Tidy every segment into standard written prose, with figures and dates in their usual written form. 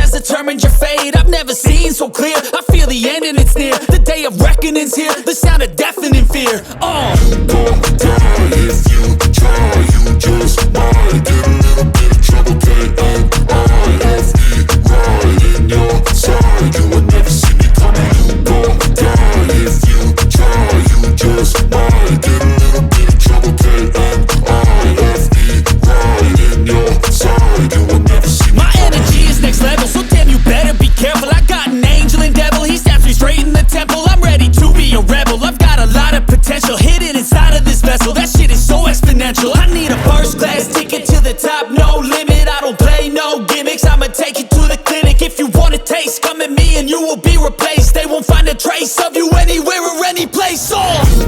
has determined your fate. I've never seen so clear, I feel the end and it's near. The day of reckoning's here, the sound of deafening fear. You don't die if you try, you just might get a little bit of trouble, K-N-I-F-E, right in your side. You will never see me coming. You don't die if you try, you just might get a little bit of trouble, K-N-I-F-E, right in your side. You will never see me My coming. energy is next level, so damn you better be careful. I got an angel and devil, he stabs me straight in the temple. I'm ready to be a rebel, I've got a lot of potential hidden inside of this vessel. That shit is so exponential. I need a first class ticket to the top, no limit. I don't play no gimmicks, I'ma take you to the clinic. If you want a taste, come at me and you will be replaced. They won't find a trace of you anywhere or any place. You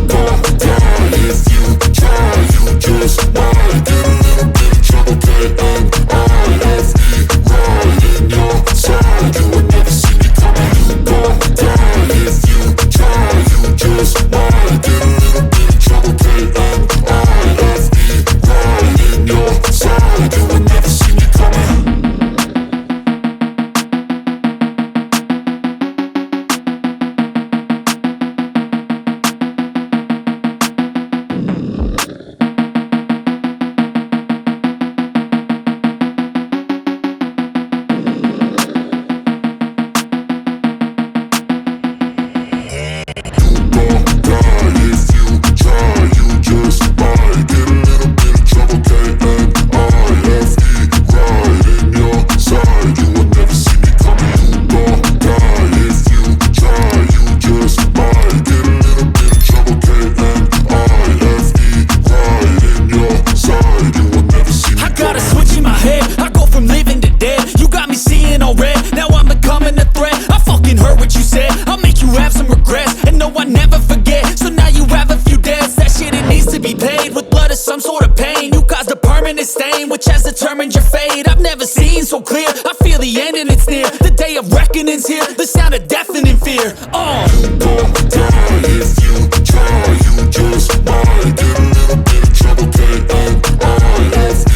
don't die if you try, you just might get a little bit of trouble, K-N-I-F-E, right in your side. You will never see me coming. You don't die if you try, you just might get a little bit of trouble, K-N-I-F-E, right in your side. You will never see me coming. Some sort of pain, you caused a permanent stain, which has determined your fate. I've never seen so clear, I feel the end and it's near. The day of reckoning's here, the sound of deafening fear. You don't die if you try, you just might get a little bit of trouble, K-N-I-F-E,